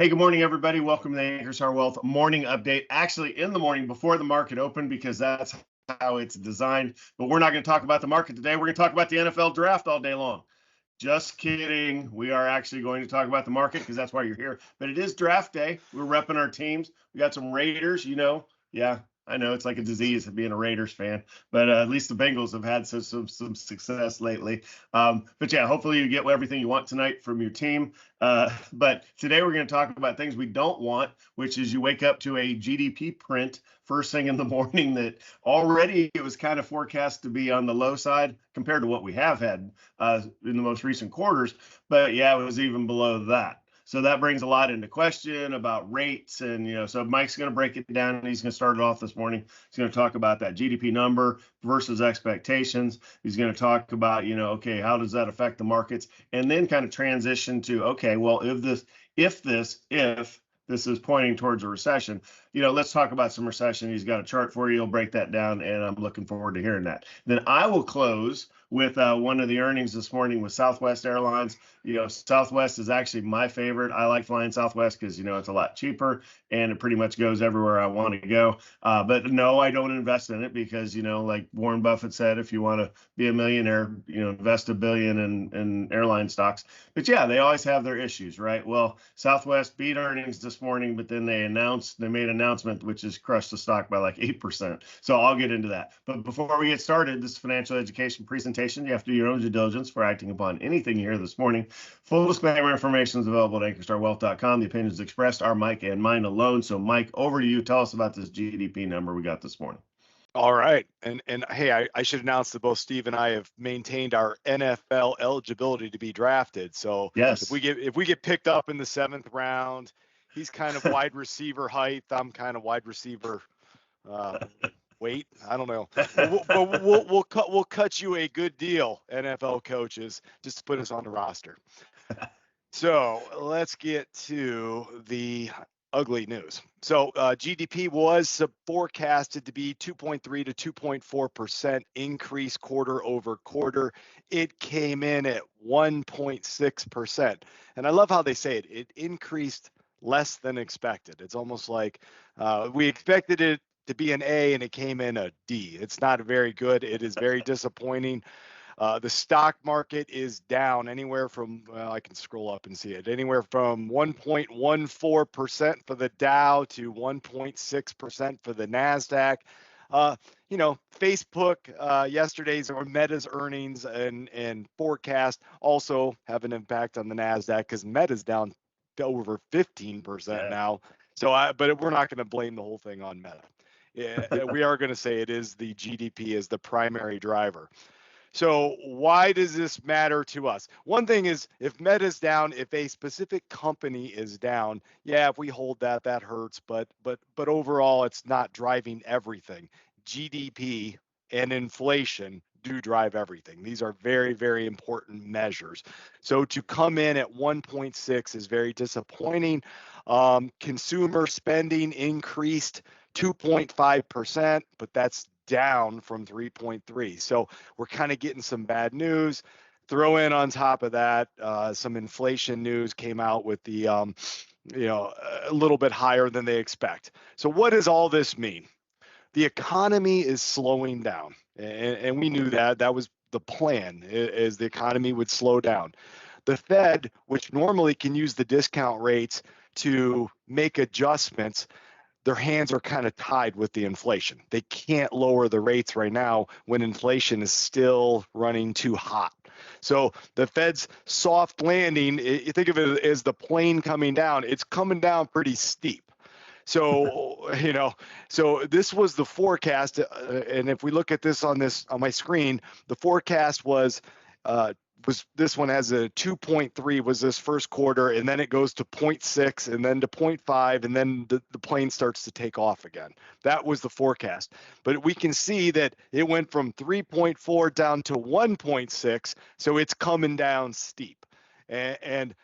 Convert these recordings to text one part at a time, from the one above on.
Hey, good morning, everybody. Welcome to the Ankerstar Wealth morning update. Actually, in the morning before the market opened, because that's how it's designed. But we're not going to talk about the market today. We're going to talk about the NFL draft all day long. Just kidding. We are actually going to talk about the market because that's why you're here. But it is draft day. We're repping our teams. We got some Raiders, Yeah, I know it's like a disease of being a Raiders fan, but at least the Bengals have had some success lately. But yeah, hopefully you get everything you want tonight from your team. But today we're going to talk about things we don't want, which is you wake up to a GDP print first thing in the morning that already it was kind of forecast to be on the low side compared to what we have had in the most recent quarters. But yeah, it was even below that. So that brings a lot into question about rates. And, so Mike's going to break it down. And he's going to start it off this morning. He's going to talk about that GDP number versus expectations. He's going to talk about, okay, how does that affect the markets? And then kind of transition to, okay, well, if this is pointing towards a recession, let's talk about some recession. He's got a chart for you. He'll break that down, and I'm looking forward to hearing that. Then I will close with one of the earnings this morning with Southwest Airlines. Southwest is actually my favorite. I like flying Southwest because, it's a lot cheaper and it pretty much goes everywhere I want to go. But no, I don't invest in it because, like Warren Buffett said, if you want to be a millionaire, invest $1 billion in airline stocks. But yeah, they always have their issues, right? Well, Southwest beat earnings this morning, but then they made an announcement which has crushed the stock by like 8%. So I'll get into that. But before we get started, this financial education presentation, you have to do your own due diligence for acting upon anything you hear this morning. Full disclaimer information is available at AnkerstarWealth.com. The opinions expressed are Mike and mine alone. So Mike, over to you. Tell us about this GDP number we got this morning. All right. And hey, I should announce that both Steve and I have maintained our NFL eligibility to be drafted. So yes, if we get picked up in the 7th round, he's kind of wide receiver height. I'm kind of wide receiver weight. I don't know. We'll cut you a good deal, NFL coaches, just to put us on the roster. So let's get to the ugly news. So GDP was forecasted to be 2.3 to 2.4% increase quarter over quarter. It came in at 1.6%. And I love how they say it. It increased less than expected. It's almost like we expected it to be an A and it came in a D. It's not very good. It is very disappointing. The stock market is down anywhere from, I can scroll up and see it, anywhere from 1.14% for the Dow to 1.6% for the NASDAQ. Facebook yesterday's or Meta's earnings and forecast also have an impact on the NASDAQ because Meta's down to over 15% now. So, but we're not going to blame the whole thing on Meta. Yeah, we are going to say it is the GDP is the primary driver. So why does this matter to us? One thing is if Meta's down, if a specific company is down, yeah, if we hold that hurts, but overall it's not driving everything. GDP and inflation do drive everything. These are very, very important measures. So to come in at 1.6 is very disappointing. Consumer spending increased 2.5%, but that's down from 3.3. So we're kind of getting some bad news. Throw in on top of that, some inflation news came out with the, a little bit higher than they expect. So what does all this mean? The economy is slowing down, and we knew that. That was the plan, is the economy would slow down. The Fed, which normally can use the discount rates to make adjustments, their hands are kind of tied with the inflation. They can't lower the rates right now when inflation is still running too hot. So the Fed's soft landing, you think of it as the plane coming down, it's coming down pretty steep. So, so this was the forecast. And if we look at this on my screen, the forecast was this one has a 2.3 was this first quarter, and then it goes to 0.6 and then to 0.5, and then the plane starts to take off again. That was the forecast. But we can see that it went from 3.4 down to 1.6, so it's coming down steep. And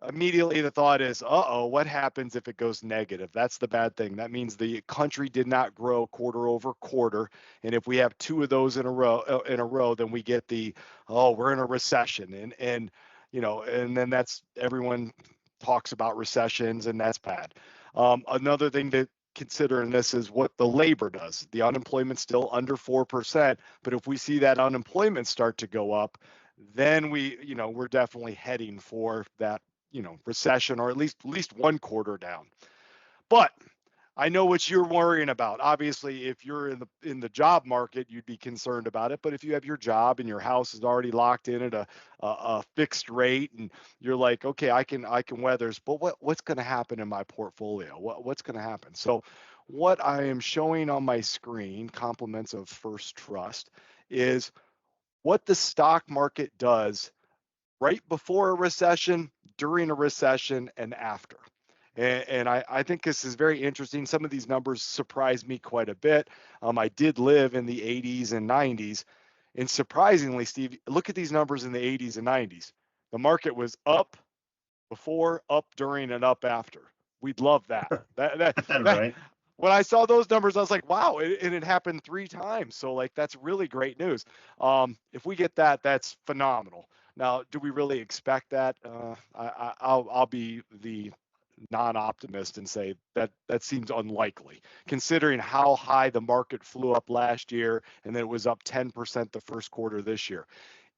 immediately the thought is, what happens if it goes negative? That's the bad thing. That means the country did not grow quarter over quarter. And if we have two of those in a row, then we get we're in a recession. And then that's everyone talks about recessions, and that's bad. Another thing to consider in this is what the labor does. The unemployment's still under 4%, but if we see that unemployment start to go up, then we're definitely heading for that, recession, or at least one quarter down. But I know what you're worrying about. Obviously, if you're in the job market, you'd be concerned about it. But if you have your job and your house is already locked in at a fixed rate, and you're like, okay, I can weather this. But what's going to happen in my portfolio? What's going to happen? So, what I am showing on my screen, compliments of First Trust, is what the stock market does right before a recession, during a recession, and after. And I think this is very interesting. Some of these numbers surprised me quite a bit. I did live in the 80s and 90s. And surprisingly, Steve, look at these numbers in the 80s and 90s. The market was up before, up during, and up after. We'd love that. Right. When I saw those numbers, I was like, wow, and it happened 3 times. So like, that's really great news. If we get that, that's phenomenal. Now, do we really expect that? I'll be the non-optimist and say that seems unlikely, considering how high the market flew up last year, and then it was up 10% the first quarter this year.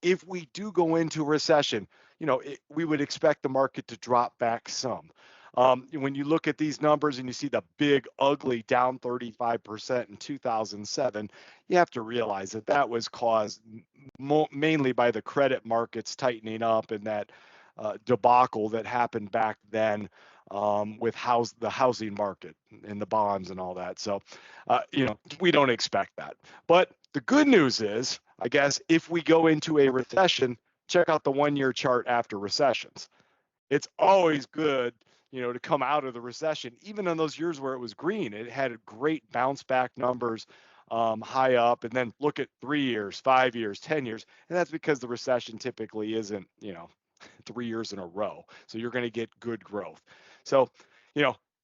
If we do go into recession, we would expect the market to drop back some. When you look at these numbers and you see the big, ugly down 35% in 2007, you have to realize that was caused mainly by the credit markets tightening up, and that debacle that happened back then with the housing market and the bonds and all that. So, we don't expect that. But the good news is, I guess, if we go into a recession, check out the 1-year chart after recessions. It's always good, to come out of the recession, even in those years where it was green. It had great bounce back numbers, high up, and then look at 3 years, 5 years, 10 years. And that's because the recession typically isn't, 3 years in a row. So you're going to get good growth. So,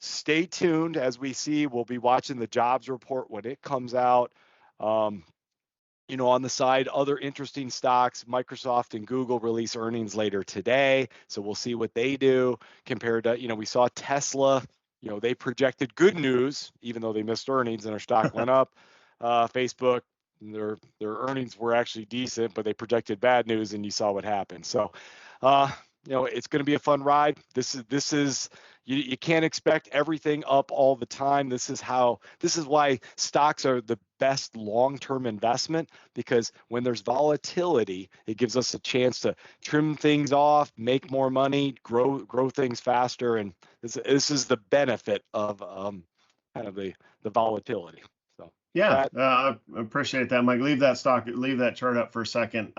stay tuned. As we see, we'll be watching the jobs report when it comes out. On the side, other interesting stocks, Microsoft and Google release earnings later today. So we'll see what they do compared to, we saw Tesla, they projected good news, even though they missed earnings and our stock went up. Facebook, their earnings were actually decent, but they projected bad news, and you saw what happened. So, it's going to be a fun ride. This is you can't expect everything up all the time. This is why stocks are the best long-term investment, because when there's volatility, it gives us a chance to trim things off, make more money, grow things faster, and this is the benefit of kind of the volatility. Yeah, I appreciate that, Mike. Leave that chart up for a second.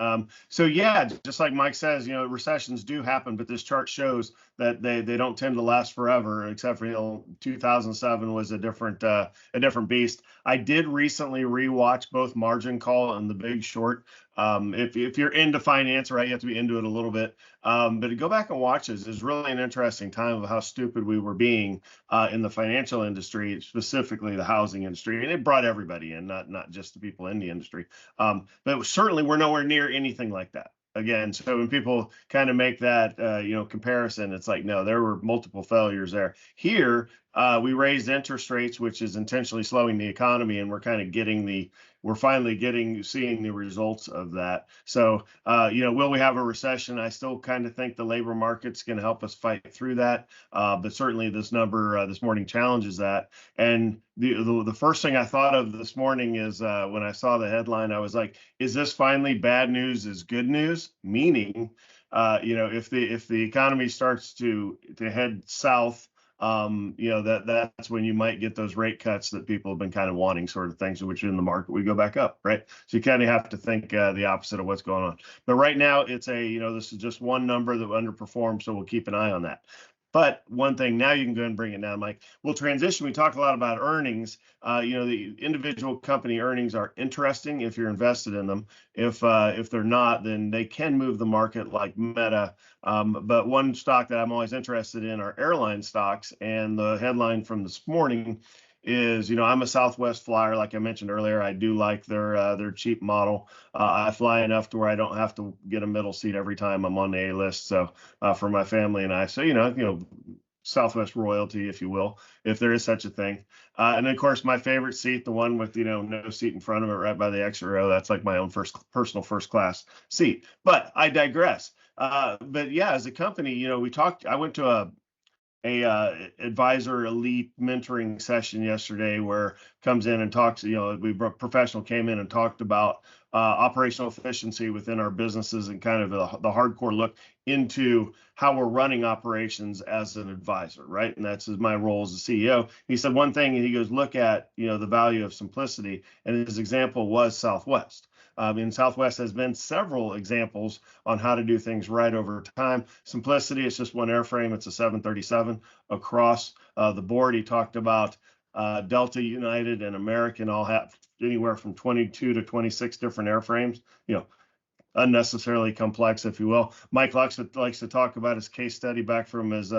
So yeah, just like Mike says, recessions do happen, but this chart shows that they don't tend to last forever, except for 2007 was a different beast. I did recently rewatch both Margin Call and The Big Short. If you're into finance, right, you have to be into it a little bit. But to go back and watch this is really an interesting time of how stupid we were being in the financial industry, specifically the housing industry, and it brought everybody in, not just the people in the industry. But certainly we're nowhere near anything like that. Again, so when people kind of make that comparison, it's like, no, there were multiple failures there. Here, we raised interest rates, which is intentionally slowing the economy, and we're finally seeing the results of that. So, will we have a recession? I still kind of think the labor market's going to help us fight through that. But certainly this number this morning challenges that. And the first thing I thought of this morning is when I saw the headline, I was like, is this finally bad news is good news? Meaning, if the economy starts to head south, that's when you might get those rate cuts that people have been kind of wanting, sort of things, which in the market we go back up, right? So you kind of have to think the opposite of what's going on. But right now it's this is just one number that underperformed, so we'll keep an eye on that. But one thing, now you can go and bring it down, Mike. We'll transition. We talk a lot about earnings. The individual company earnings are interesting if you're invested in them. If they're not, then they can move the market, like Meta. But one stock that I'm always interested in are airline stocks. And the headline from this morning is, you know, I'm a Southwest flyer, like I mentioned earlier. I do like their cheap model. I fly enough to where I don't have to get a middle seat every time I'm on the A list. So for my family and I, so you know, Southwest royalty, if you will, if there is such a thing. And of course, my favorite seat, the one with, you know, no seat in front of it, right by the exit row. That's like my own personal first class seat. But I digress. But yeah, as a company, you know, I went to a advisor elite mentoring session yesterday where comes in and talks, you know, professional came in and talked about operational efficiency within our businesses and kind of the hardcore look into how we're running operations as an advisor, right? And that's my role as a CEO. He said one thing, and he goes, look at, you know, the value of simplicity. And his example was Southwest. And Southwest has been several examples on how to do things right over time. Simplicity, it's just one airframe. It's a 737 across the board. He talked about Delta, United, and American all have anywhere from 22 to 26 different airframes, you know, unnecessarily complex, if you will. Mike likes to talk about his case study back from his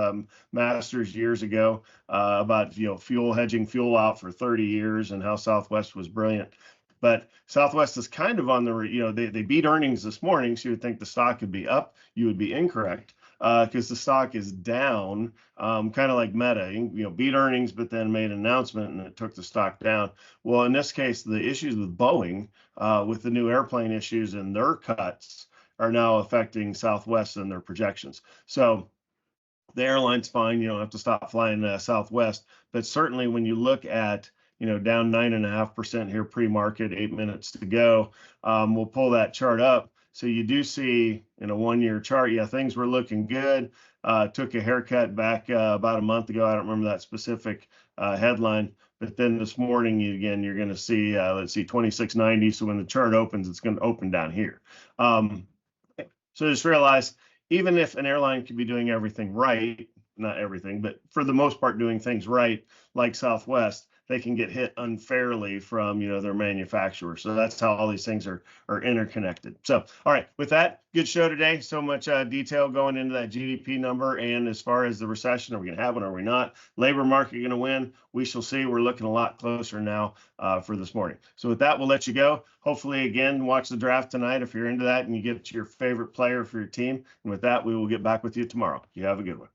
master's years ago about, you know, fuel hedging fuel out for 30 years and how Southwest was brilliant. But Southwest is kind of on the, you know, they beat earnings this morning, so you would think the stock could be up. You would be incorrect because the stock is down, kind of like Meta, you know, beat earnings, but then made an announcement and it took the stock down. Well, in this case, the issues with Boeing, with the new airplane issues and their cuts are now affecting Southwest and their projections. So the airline's fine, you don't have to stop flying Southwest, but certainly when you look at, you know, down 9.5% here pre-market, 8 minutes to go. We'll pull that chart up. So you do see in a 1-year chart, yeah, things were looking good. Took a haircut back about a month ago. I don't remember that specific headline, but then this morning, you're going to see, let's see, 2690. So when the chart opens, it's going to open down here. So just realize, even if an airline could be doing everything right, not everything, but for the most part doing things right, like Southwest, they can get hit unfairly from, you know, their manufacturer. So that's how all these things are interconnected. So, all right, with that, good show today. So much detail going into that GDP number. And as far as the recession, are we going to have it? Are we not? Labor market going to win? We shall see. We're looking a lot closer now for this morning. So with that, we'll let you go. Hopefully, again, watch the draft tonight if you're into that and you get your favorite player for your team. And with that, we will get back with you tomorrow. You have a good one.